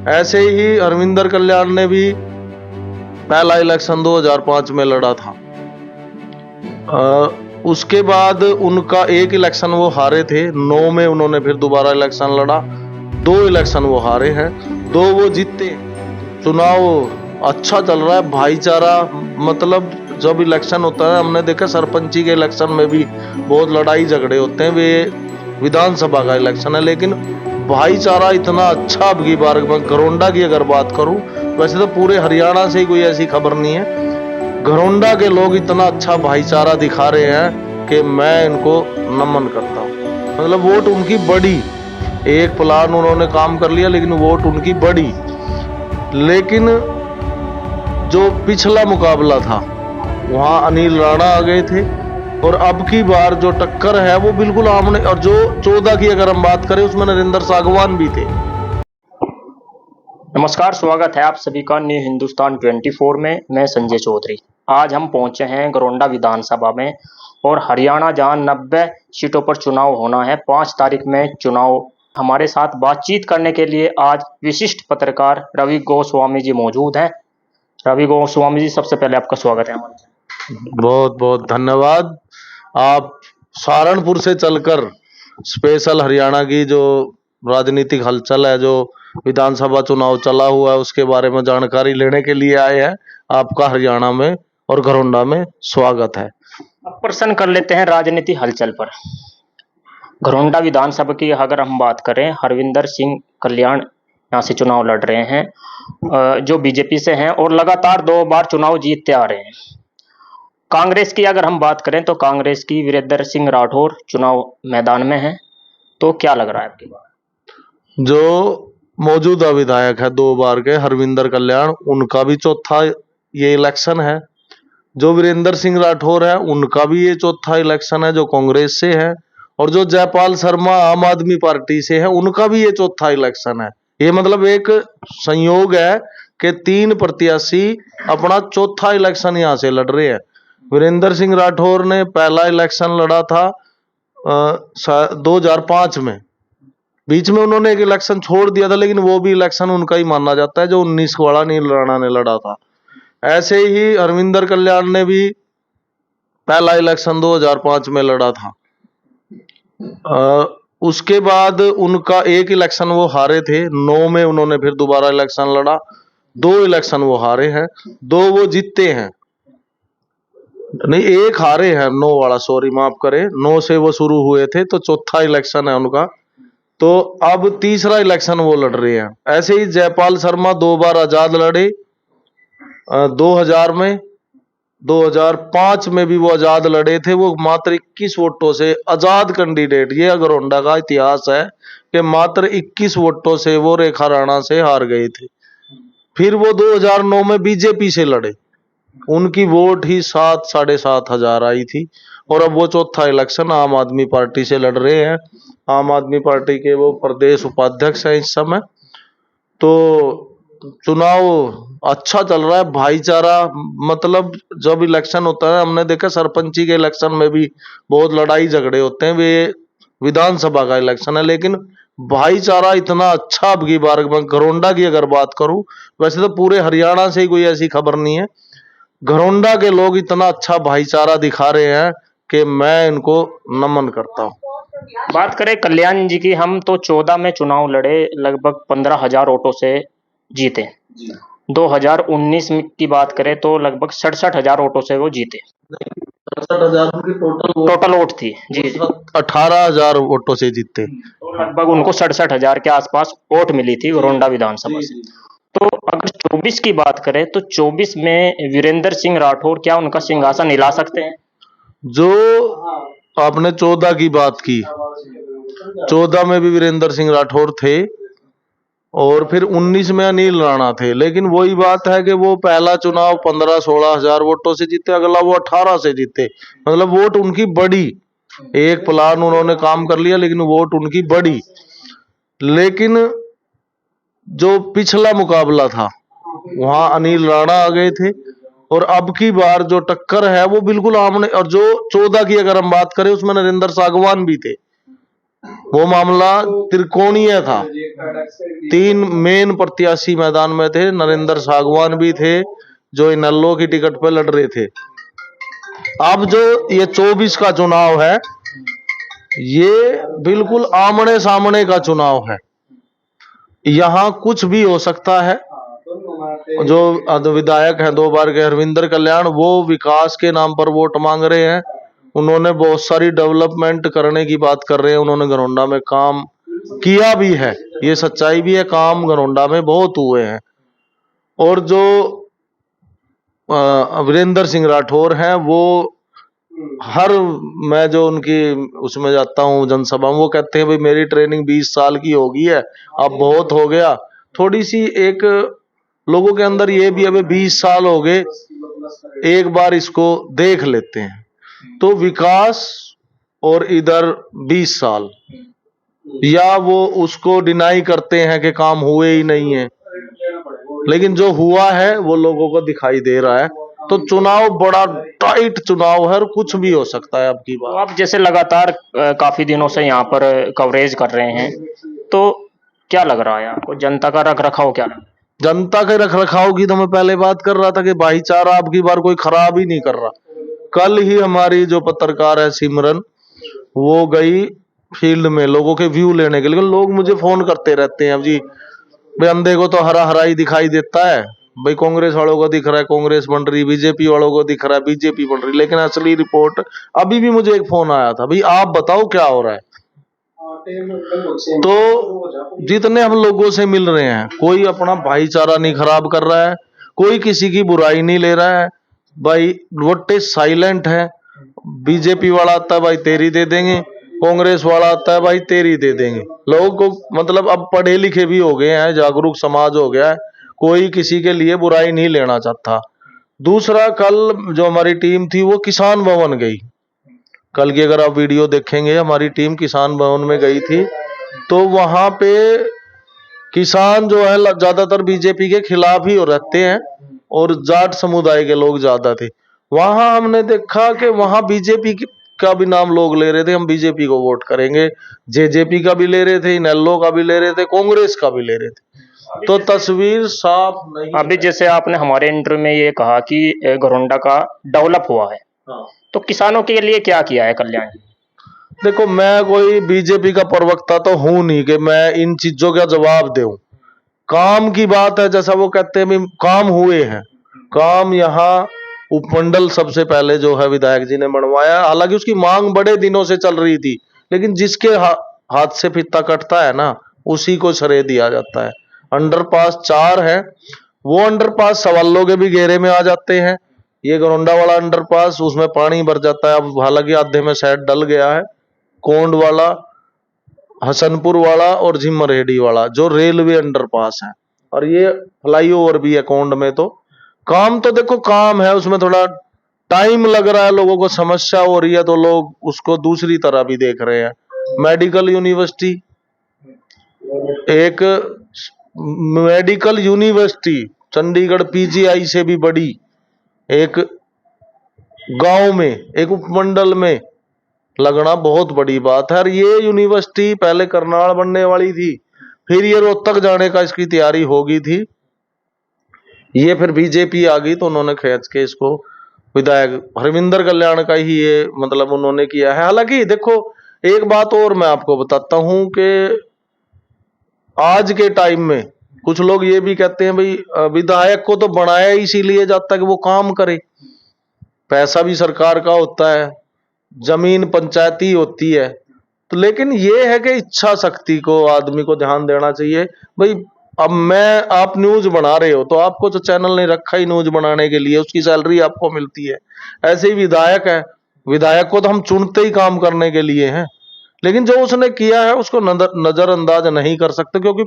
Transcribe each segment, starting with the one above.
ऐसे ही हरविंदर कल्याण ने भी पहला इलेक्शन 2005 में लड़ा था। उसके बाद उनका एक इलेक्शन वो हारे थे, 9 में उन्होंने फिर दोबारा इलेक्शन लड़ा, 2 इलेक्शन वो हारे हैं, 2 वो जीते। चुनाव अच्छा चल रहा है, भाईचारा, मतलब जब इलेक्शन होता है, हमने देखा सरपंची के इलेक्शन में भी बहुत लड़ाई झगड़े होते हैं, वे विधानसभा का इलेक्शन है, लेकिन भाईचारा इतना अच्छा। अब की बार मैं घरोंडा की अगर बात करूं, वैसे तो पूरे हरियाणा से ही कोई ऐसी खबर नहीं है, घरोंडा के लोग इतना अच्छा भाईचारा दिखा रहे हैं कि मैं इनको नमन करता हूं। मतलब वोट उनकी बढ़ी, एक प्लान उन्होंने काम कर लिया, लेकिन वोट उनकी बढ़ी। लेकिन जो पिछला मुकाबला था वहां अनिल राणा आ गए थे, और अब की बार जो टक्कर है वो बिल्कुल आमने, और जो 14 की अगर हम बात करें उसमें नरेंद्र सागवान भी थे। नमस्कार, स्वागत है आप सभी का न्यू हिंदुस्तान 24 में। मैं संजय चौधरी। आज हम पहुंचे हैं घरोंडा विधानसभा में, और हरियाणा जहां 90 सीटों पर चुनाव होना है, 5 तारीख में चुनाव। हमारे साथ बातचीत करने के लिए आज विशिष्ट पत्रकार रवि गोस्वामी जी मौजूद हैं। रवि गोस्वामी जी, सबसे पहले आपका स्वागत है। बहुत बहुत धन्यवाद। आप सहारनपुर से चलकर स्पेशल हरियाणा की जो राजनीतिक हलचल है, जो विधानसभा चुनाव चला हुआ है, उसके बारे में जानकारी लेने के लिए आए हैं। आपका हरियाणा में और घरोंडा में स्वागत है। अब प्रश्न कर लेते हैं राजनीति हलचल पर। घरोंडा विधानसभा की अगर हम बात करें, हरविंदर सिंह कल्याण यहाँ से चुनाव लड़ रहे हैं, जो बीजेपी से हैं, और लगातार 2 बार चुनाव जीतते आ रहे हैं। कांग्रेस की अगर हम बात करें तो कांग्रेस की वीरेंद्र सिंह राठौर चुनाव मैदान में है। तो क्या लग रहा है आपकी बात? जो मौजूदा विधायक है 2 बार के हरविंदर कल्याण, उनका भी चौथा ये इलेक्शन है। जो वीरेंद्र सिंह राठौर है, उनका भी ये चौथा इलेक्शन है, जो कांग्रेस से है। और जो जयपाल शर्मा आम आदमी पार्टी से है, उनका भी ये चौथा इलेक्शन है। ये मतलब एक संयोग है कि 3 प्रत्याशी अपना चौथा इलेक्शन यहाँ से लड़ रहे हैं। वीरेंद्र सिंह राठौर ने पहला इलेक्शन लड़ा था 2005 में, बीच में उन्होंने एक इलेक्शन छोड़ दिया था, लेकिन वो भी इलेक्शन उनका ही माना जाता है, जो 19 वाला अनिल राणा ने लड़ा था। ऐसे ही हरविंदर कल्याण ने भी पहला इलेक्शन 2005 में लड़ा था। उसके बाद उनका एक इलेक्शन वो हारे थे, 9 में उन्होंने फिर दोबारा इलेक्शन लड़ा, 2 इलेक्शन वो हारे हैं, 2 वो जीते हैं। नहीं, एक हारे हैं, 9 वाला, सॉरी माफ करें, 9 से वो शुरू हुए थे, तो चौथा इलेक्शन है उनका। तो अब तीसरा इलेक्शन वो लड़ रहे हैं। ऐसे ही जयपाल शर्मा 2 बार आजाद लड़े, 2000 में, 2005 में भी वो आजाद लड़े थे। वो मात्र 21 वोटों से आजाद कैंडिडेट, ये घरोंडा का इतिहास है कि मात्र 21 वोटों से वो रेखा राणा से हार गए थे। फिर वो 2009 में बीजेपी से लड़े, उनकी वोट ही 7 साढ़े 7 हजार आई थी। और अब वो चौथा इलेक्शन आम आदमी पार्टी से लड़ रहे हैं। आम आदमी पार्टी के वो प्रदेश उपाध्यक्ष हैं इस समय। तो चुनाव अच्छा चल रहा है, भाईचारा, मतलब जब इलेक्शन होता है, हमने देखा सरपंची के इलेक्शन में भी बहुत लड़ाई झगड़े होते हैं, वे विधानसभा का इलेक्शन है, लेकिन भाईचारा इतना अच्छा। अब की बार मैं घरोंडा की अगर बात करूं, वैसे तो पूरे हरियाणा से ही कोई ऐसी खबर नहीं है, घरोंडा के लोग इतना अच्छा भाईचारा दिखा रहे हैं कि मैं इनको नमन करता हूं। बात करें कल्याण जी की, हम तो 14 में चुनाव लड़े, लगभग 15,000 वोटों से जीते। 2019 की बात करें तो लगभग 67,000 वोटों से वो जीते। 67,000 की टोटल वोट थी जी। 18,000 वोटों से जीते। तो लगभग उनको 67,000 के आसपास वोट मिली थी घरोंडा विधानसभा से। तो अगर 24 की बात करें तो 24 में वीरेंद्र सिंह राठौर क्या उनका सिंहासन हिला सकते हैं? जो आपने 14 की बात की, 14 में भी वीरेंद्र सिंह राठौर थे, और फिर 19 में अनिल राणा थे। लेकिन वही बात है कि वो पहला चुनाव 15-16 हजार वोटों से जीते, अगला वो 18 से जीते। मतलब वोट उनकी बढ़ी, एक प्लान उन्होंने काम कर लिया, लेकिन वोट उनकी बढ़ी। लेकिन जो पिछला मुकाबला था वहां अनिल राणा आ गए थे, और अब की बार जो टक्कर है वो बिल्कुल आमने, और जो 14 की अगर हम बात करें उसमें नरेंद्र सागवान भी थे। वो मामला त्रिकोणीय था। 3 मेन प्रत्याशी मैदान में थे, नरेंद्र सागवान भी थे जो इनेलो की टिकट पर लड़ रहे थे। अब जो ये 24 का चुनाव है, ये बिल्कुल आमने सामने का चुनाव है। यहाँ कुछ भी हो सकता है। जो विधायक हैं 2 बार के हरविंदर कल्याण, वो विकास के नाम पर वोट मांग रहे हैं। उन्होंने बहुत सारी डेवलपमेंट करने की बात कर रहे हैं। उन्होंने घरौंडा में काम किया भी है, ये सच्चाई भी है, काम घरौंडा में बहुत हुए हैं। और जो वीरेंद्र सिंह राठौर हैं, वो मैं जो उनकी उसमें जाता हूँ जनसभा में, वो कहते हैं भाई मेरी ट्रेनिंग 20 साल की हो गई है, अब बहुत हो गया। थोड़ी सी एक लोगों के अंदर ये भी, अभी 20 साल हो गए, एक बार इसको देख लेते हैं। तो विकास और इधर 20 साल, या वो उसको डिनाई करते हैं कि काम हुए ही नहीं है, लेकिन जो हुआ है वो लोगों को दिखाई दे रहा है। तो चुनाव बड़ा टाइट चुनाव है और कुछ भी हो सकता है अब की बार। तो आप जैसे लगातार काफी दिनों से यहाँ पर कवरेज कर रहे हैं, तो क्या लग रहा है आपको, जनता का रख रखाव क्या लग रहा है? जनता के रख रखाव की तो मैं पहले बात कर रहा था कि भाईचारा अब की बार कोई खराब ही नहीं कर रहा। कल ही हमारी जो पत्रकार है सिमरन, वो गई फील्ड में लोगों के व्यू लेने के लिए। लोग मुझे फोन करते रहते हैं, अब जी भाई अंधे को तो हरा हरा ही दिखाई देता है, भाई कांग्रेस वालों को दिख रहा है कांग्रेस बन रही, बीजेपी वालों को दिख रहा है बीजेपी बन रही, लेकिन असली रिपोर्ट, अभी भी मुझे एक फोन आया था, भाई आप बताओ क्या हो रहा है। तो जितने हम लोगों से मिल रहे हैं, कोई अपना भाईचारा नहीं खराब कर रहा है, कोई किसी की बुराई नहीं ले रहा है, भाई वोटे साइलेंट है। बीजेपी वाला आता है भाई तेरी दे देंगे, कांग्रेस वाला आता है भाई तेरी दे देंगे। लोगों को मतलब अब पढ़े लिखे भी हो गए हैं, जागरूक समाज हो गया है, कोई किसी के लिए बुराई नहीं लेना चाहता। दूसरा, कल जो हमारी टीम थी वो किसान भवन गई। कल की अगर आप वीडियो देखेंगे, हमारी टीम किसान भवन में गई थी, तो वहां पे किसान जो है ज्यादातर बीजेपी के खिलाफ ही रहते हैं और जाट समुदाय के लोग ज्यादा थे। वहां हमने देखा कि वहां बीजेपी का भी नाम लोग ले रहे थे, हम बीजेपी को वोट करेंगे, जेजेपी का भी ले रहे थे, इनेलो का भी ले रहे थे, कांग्रेस का भी ले रहे थे। तो तस्वीर साफ नहीं। अभी जैसे आपने हमारे इंटरव्यू में ये कहा कि घरौंडा का डेवलप हुआ है, तो किसानों के लिए क्या किया है कल्याण जी? देखो, मैं कोई बीजेपी का प्रवक्ता तो हूं नहीं कि मैं इन चीजों का जवाब दूं। काम की बात है, जैसा वो कहते हैं काम हुए हैं। काम यहाँ उपमंडल सबसे पहले जो है विधायक जी ने बनवाया, हालांकि उसकी मांग बड़े दिनों से चल रही थी, लेकिन जिसके हाथ से फीता कटता है ना, उसी को श्रेय दिया जाता है। अंडरपास 4 है, वो अंडरपास सवालों के भी घेरे में आ जाते हैं। ये घरौंडा वाला अंडरपास, उसमें पानी भर जाता है, अब हालांकि आधे में शायद डल गया है। कोंड वाला, हसनपुर वाला और झिमरेडी वाला जो रेलवे अंडरपास है, और ये फ्लाईओवर भी है कोंड में। तो काम तो देखो काम है, उसमें थोड़ा टाइम लग रहा है, लोगों को समस्या हो रही है, तो लोग उसको दूसरी तरह भी देख रहे हैं। मेडिकल यूनिवर्सिटी, एक मेडिकल यूनिवर्सिटी चंडीगढ़ पीजीआई से भी बड़ी, एक गांव में, एक उपमंडल में लगना बहुत बड़ी बात है। और ये यूनिवर्सिटी पहले करनाल बनने वाली थी, फिर ये रोहतक जाने का इसकी तैयारी हो गई थी। ये फिर बीजेपी आ गई तो उन्होंने खींच के इसको विधायक हरविंदर कल्याण का ही ये मतलब उन्होंने किया है। हालांकि देखो, एक बात और मैं आपको बताता हूं कि आज के टाइम में कुछ लोग ये भी कहते हैं भाई विधायक को तो बनाया इसीलिए जाता है कि वो काम करे, पैसा भी सरकार का होता है, जमीन पंचायती होती है। तो लेकिन ये है कि इच्छा शक्ति को आदमी को ध्यान देना चाहिए। भाई अब आप न्यूज बना रहे हो तो आपको तो चैनल नहीं रखा ही न्यूज बनाने के लिए, उसकी सैलरी आपको मिलती है। ऐसे ही विधायक है, विधायक को तो हम चुनते ही काम करने के लिए हैं, लेकिन जो उसने किया है उसको नजरअंदाज नहीं कर सकते। क्योंकि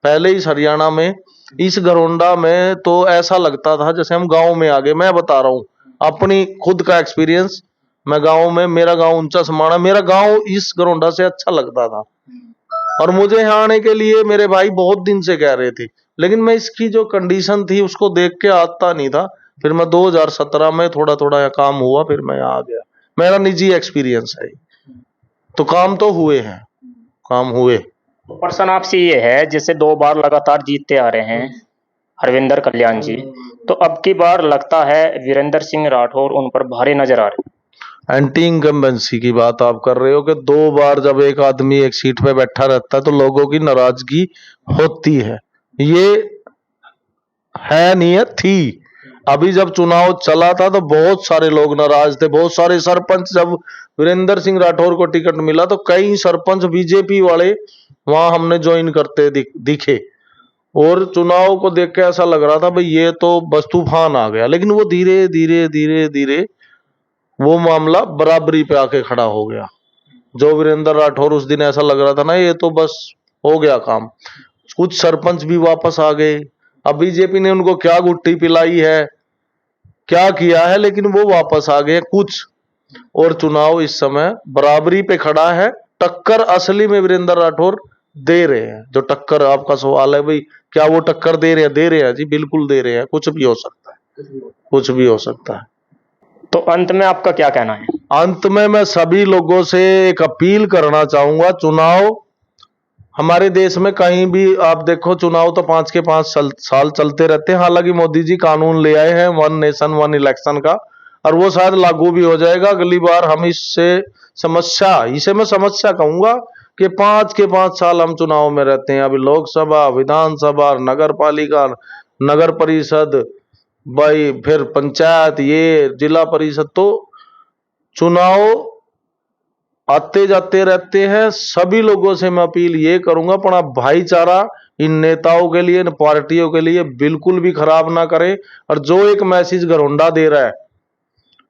पहले इस हरियाणा में, इस घरौंडा में तो ऐसा लगता था जैसे हम गांव में आ गए। मैं बता रहा हूँ अपनी खुद का एक्सपीरियंस, मैं गांव में, मेरा गांव ऊंचा समाना, मेरा गांव इस घरौंडा से अच्छा लगता था, और मुझे यहाँ आने के लिए मेरे भाई बहुत दिन से कह रहे थे, लेकिन मैं इसकी जो कंडीशन थी उसको देख के आता नहीं था। फिर मैं 2017 में थोड़ा थोड़ा काम हुआ, फिर मैं यहाँ आ गया। मेरा निजी एक्सपीरियंस है। तो काम तो हुए हैं, काम हुए। तो प्रश्न आपसे ये है, जैसे 2 बार लगातार जीतते आ रहे हैं हरविंदर कल्याण जी, तो अब की बार लगता है वीरेंद्र सिंह राठौर उन पर भारी नजर आ रहे हैं। एंटी इनकम्बेंसी की बात आप कर रहे हो कि 2 बार जब एक आदमी एक सीट पे बैठा रहता है तो लोगों की नाराजगी होती है। ये है नहीं है, थी। अभी जब चुनाव चला था तो बहुत सारे लोग नाराज थे, बहुत सारे सरपंच, जब वीरेंद्र सिंह राठौर को टिकट मिला तो कई सरपंच बीजेपी वाले वहां हमने ज्वाइन करते दिखे, और चुनाव को देख के ऐसा लग रहा था भाई ये तो बस तूफान आ गया। लेकिन वो धीरे धीरे धीरे धीरे वो मामला बराबरी पे आके खड़ा हो गया। जो वीरेंद्र राठौर उस दिन ऐसा लग रहा था ना ये तो बस हो गया काम, कुछ सरपंच भी वापस आ गए। अब बीजेपी ने उनको क्या गुट्टी पिलाई है, क्या किया है, लेकिन वो वापस आ गए कुछ, और चुनाव इस समय बराबरी पे खड़ा है। टक्कर असली में वीरेंद्र राठौर दे रहे हैं। जो टक्कर आपका सवाल है भाई क्या वो टक्कर दे रहे हैं, दे रहे हैं जी, बिल्कुल दे रहे हैं। कुछ भी हो सकता है, कुछ भी हो सकता है। तो अंत में आपका क्या कहना है? अंत में मैं सभी लोगों से एक अपील करना चाहूंगा, चुनाव हमारे देश में कहीं भी आप देखो, चुनाव तो 5 के 5 साल चलते रहते हैं। हालांकि मोदी जी कानून ले आए हैं 1 नेशन 1 इलेक्शन का, और वो शायद लागू भी हो जाएगा अगली बार। हम इसे मैं समस्या कहूंगा कि 5 के 5 साल हम चुनाव में रहते हैं। अभी लोकसभा, विधानसभा, नगर पालिका, नगर परिषद, भाई फिर पंचायत, ये जिला परिषद, तो चुनाव आते जाते रहते हैं। सभी लोगों से मैं अपील ये करूंगा, अपना भाईचारा इन नेताओं के लिए, इन पार्टियों के लिए बिल्कुल भी खराब ना करें। और जो एक मैसेज घरोंडा दे रहा है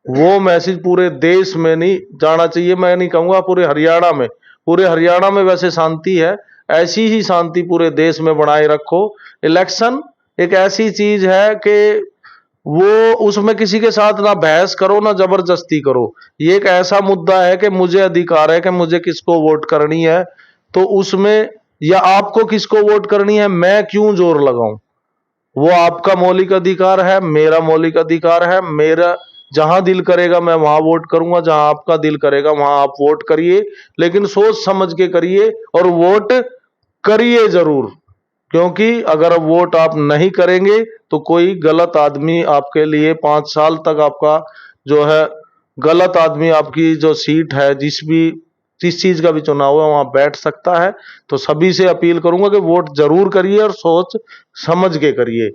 वो मैसेज पूरे देश में नहीं जाना चाहिए। मैं नहीं कहूंगा पूरे हरियाणा में, पूरे हरियाणा में वैसे शांति है, ऐसी ही शांति पूरे देश में बनाए रखो। इलेक्शन एक ऐसी चीज है कि वो उसमें किसी के साथ ना बहस करो ना जबरदस्ती करो। ये एक ऐसा मुद्दा है कि मुझे अधिकार है कि मुझे किसको वोट करनी है, तो उसमें, या आपको किसको वोट करनी है, मैं क्यों जोर लगाऊं। वो आपका मौलिक अधिकार है, मेरा मौलिक अधिकार है। मेरा जहां दिल करेगा मैं वहां वोट करूंगा, जहां आपका दिल करेगा वहां आप वोट करिए, लेकिन सोच समझ के करिए और वोट करिए जरूर। क्योंकि अगर वोट आप नहीं करेंगे तो कोई गलत आदमी आपके लिए 5 साल तक आपका जो है, गलत आदमी आपकी जो सीट है, जिस चीज का भी चुनाव है वहां बैठ सकता है। तो सभी से अपील करूंगा कि वोट जरूर करिए और सोच समझ के करिए।